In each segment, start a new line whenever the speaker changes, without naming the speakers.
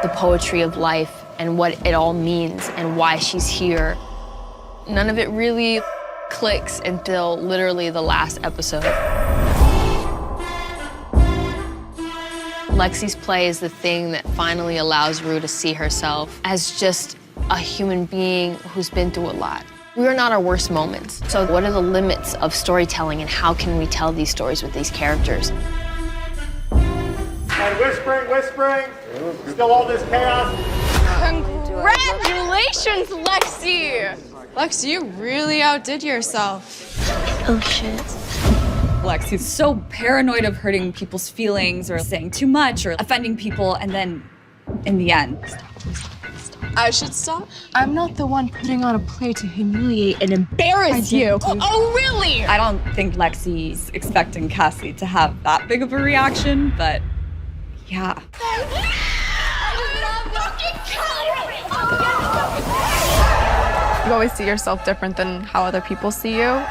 the poetry of life and what it all means and why she's here. None of it really clicks until literally the last episode. Lexi's play is the thing that finally allows Rue to see herself as just a human being who's been through a lot. We are not our worst moments. So what are the limits of storytelling and how can we tell these stories with these characters?
And whispering, still all this chaos.
Congratulations, Lexi! Lexi, you really outdid yourself.
Oh, shit.
Lexi's so paranoid of hurting people's feelings or saying too much or offending people, and then in the end,
I should stop? I'm not the one putting on a play to humiliate and embarrass you. Oh, really?
I don't think Lexi's expecting Cassie to have that big of a reaction, but yeah.
You always see yourself different than how other people see you.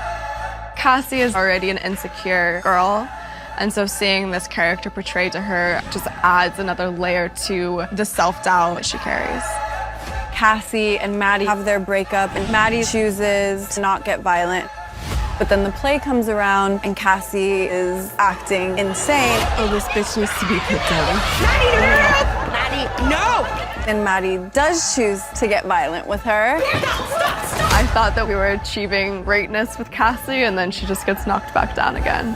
Cassie is already an insecure girl, and so seeing this character portrayed to her just adds another layer to the self-doubt she carries.
Cassie and Maddie have their breakup, and Maddie chooses to not get violent. But then the play comes around, and Cassie is acting insane.
Oh, this bitch needs to be put down.
Maddie, no! And Maddie does choose to get violent with her.
I thought that we were achieving greatness with Cassie, and then she just gets knocked back down again.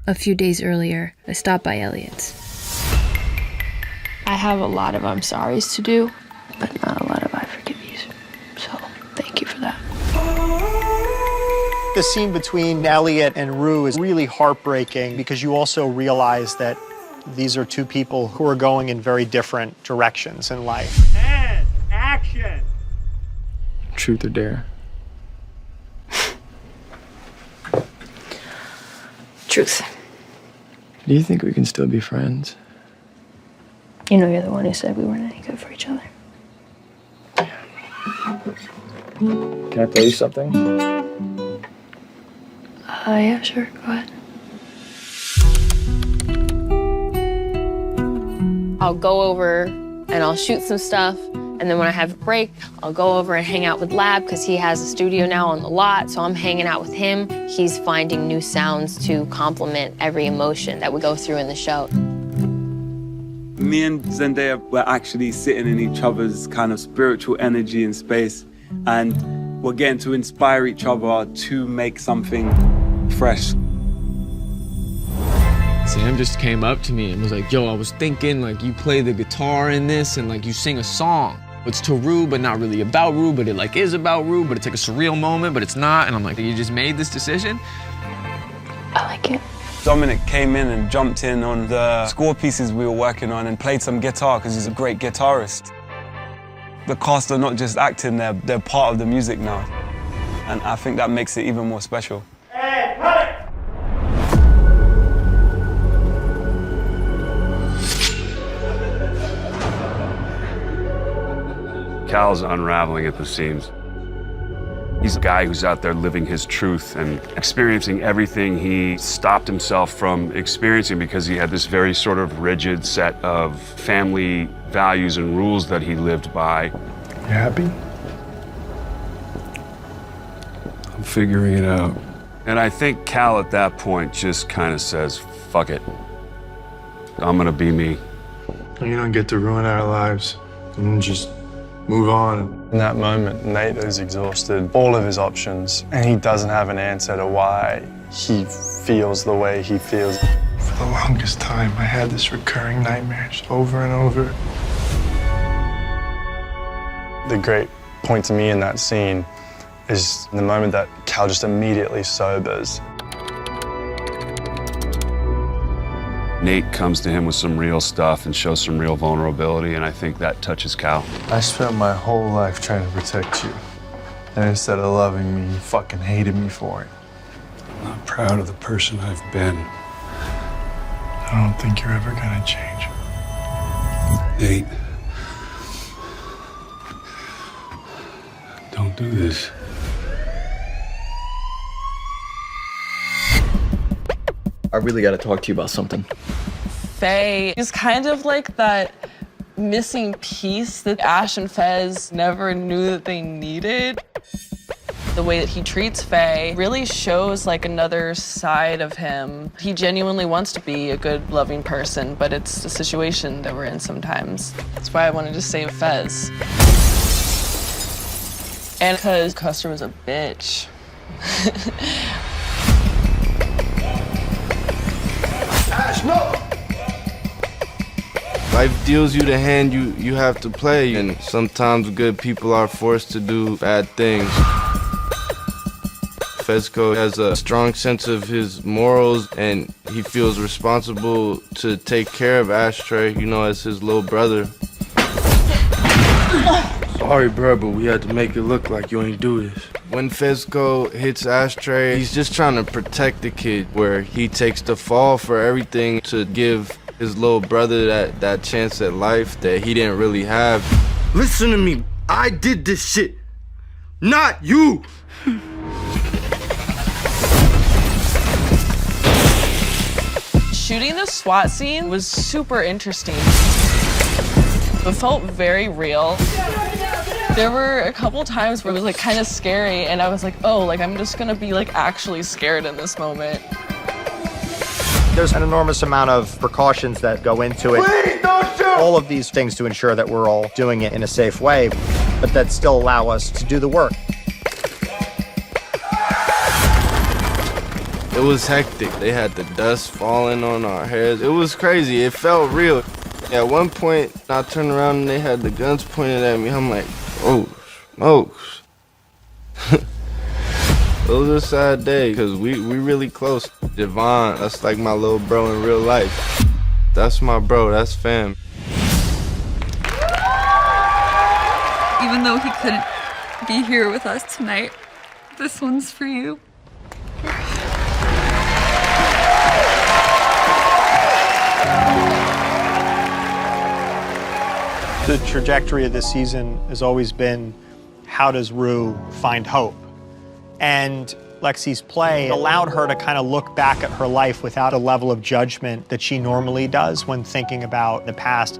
A few days earlier, I stopped by Elliot's. I have a lot of I'm sorry's to do, but not a lot of I forgive yous. So, thank you for that.
The scene between Elliot and Rue is really heartbreaking because you also realize that these are two people who are going in very different directions in life. And action!
Truth or dare?
Truth.
Do you think we can still be friends?
You know you're the one who said we weren't any good for each other.
Can I play you something?
Yeah, sure, go ahead. I'll go over and I'll shoot some stuff, and then when I have a break, I'll go over and hang out with Lab because he has a studio now on the lot, so I'm hanging out with him. He's finding new sounds to complement every emotion that we go through in the show.
Me and Zendaya were actually sitting in each other's kind of spiritual energy and space, and we're getting to inspire each other to make something fresh.
Sam just came up to me and was like, yo, I was thinking, like, you play the guitar in this and, like, you sing a song. It's to Rue, but not really about Rue, but it, like, is about Rue, but it's, like, a surreal moment, but it's not. And I'm like, you just made this decision?
I like it.
Dominic came in and jumped in on the score pieces we were working on and played some guitar because he's a great guitarist. The cast are not just acting, they're part of the music now. And I think that makes it even more special.
And cut it!
Cal's unraveling at the seams. He's a guy who's out there living his truth and experiencing everything he stopped himself from experiencing because he had this very sort of rigid set of family values and rules that he lived by.
You happy?
I'm figuring it out. And I think Cal at that point just kind of says, fuck it. I'm gonna be me.
You don't get to ruin our lives and just move on. In that moment, Nate is exhausted all of his options, and he doesn't have an answer to why he feels the way he feels. For the longest time, I had this recurring nightmare just over and over. The great point to me in that scene is the moment that Cal just immediately sobers.
Nate comes to him with some real stuff and shows some real vulnerability, and I think that touches Cal.
I spent my whole life trying to protect you, and instead of loving me, you fucking hated me for it.
I'm not proud of the person I've been.
I don't think you're ever gonna change.
Nate, don't do this.
I really gotta talk to you about something. Faye is kind of like that missing piece that Ash and Fez never knew that they needed. The way that he treats Faye really shows like another side of him. He genuinely wants to be a good, loving person, but it's the situation that we're in sometimes. That's why I wanted to save Fez. And because Custer was a bitch.
Ash, no! Life deals you the hand you have to play, and sometimes good people are forced to do bad things. Fezco has a strong sense of his morals, and he feels responsible to take care of Ashtray, you know, as his little brother. Sorry, bro, but we had to make it look like you ain't do this. When Fezco hits Ashtray, he's just trying to protect the kid, where he takes the fall for everything to give his little brother that chance at life that he didn't really have. Listen to me, I did this shit, not you!
Shooting the SWAT scene was super interesting. It felt very real. There were a couple times where it was like kind of scary, and I was like, oh, like I'm just gonna be like actually scared in this moment.
There's an enormous amount of precautions that go into it.
Please don't shoot!
All of these things to ensure that we're all doing it in a safe way, but that still allow us to do the work.
It was hectic. They had the dust falling on our heads. It was crazy. It felt real. At one point, I turned around and they had the guns pointed at me. I'm like, oh, smokes. It was a sad day because we really close. Devon, that's like my little bro in real life. That's my bro, that's fam.
Even though he couldn't be here with us tonight, this one's for you.
The trajectory of this season has always been, how does Rue find hope? And Lexi's play allowed her to kind of look back at her life without a level of judgment that she normally does when thinking about the past.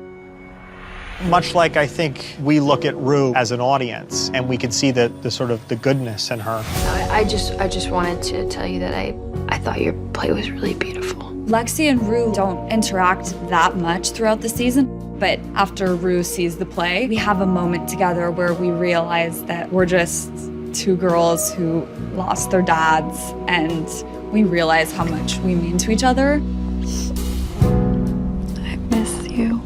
Much like I think we look at Rue as an audience, and we can see the sort of the goodness in her.
I just wanted to tell you that I thought your play was really beautiful.
Lexi and Rue don't interact that much throughout the season, but after Rue sees the play, we have a moment together where we realize that we're just two girls who lost their dads, and we realize how much we mean to each other.
I miss you.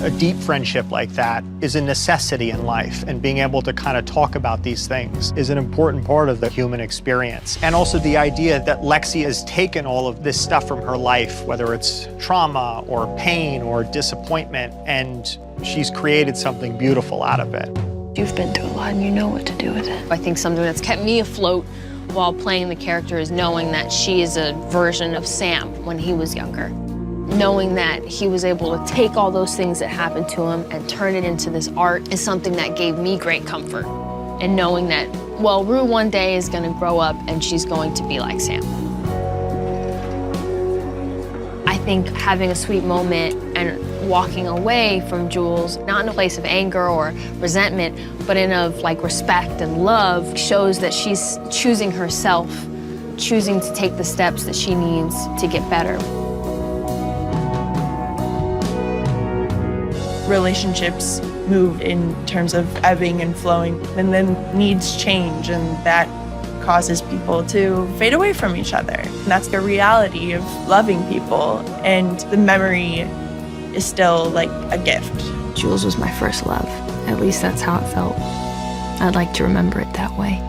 A deep friendship like that is a necessity in life, and being able to kind of talk about these things is an important part of the human experience. And also the idea that Lexi has taken all of this stuff from her life, whether it's trauma or pain or disappointment, and she's created something beautiful out of it.
You've been through a lot and you know what to do with it. I think something that's kept me afloat while playing the character is knowing that she is a version of Sam when he was younger. Knowing that he was able to take all those things that happened to him and turn it into this art is something that gave me great comfort. And knowing that, well, Rue one day is gonna grow up and she's going to be like Sam. I think having a sweet moment and walking away from Jules, not in a place of anger or resentment, but in of like respect and love, shows that she's choosing herself, choosing to take the steps that she needs to get better.
Relationships move in terms of ebbing and flowing, and then needs change, and that causes people to fade away from each other. And that's the reality of loving people, and the memory is still like a gift.
Jules was my first love. At least that's how it felt. I'd like to remember it that way.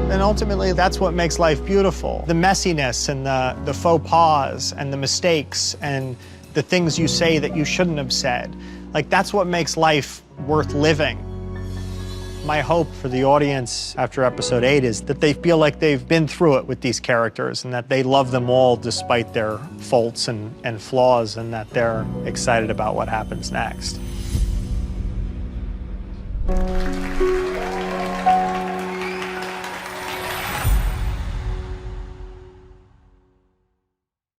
And ultimately, that's what makes life beautiful. The messiness and the faux pas and the mistakes and the things you say that you shouldn't have said. Like, that's what makes life worth living. My hope for the audience after episode 8 is that they feel like they've been through it with these characters and that they love them all despite their faults and flaws, and that they're excited about what happens next.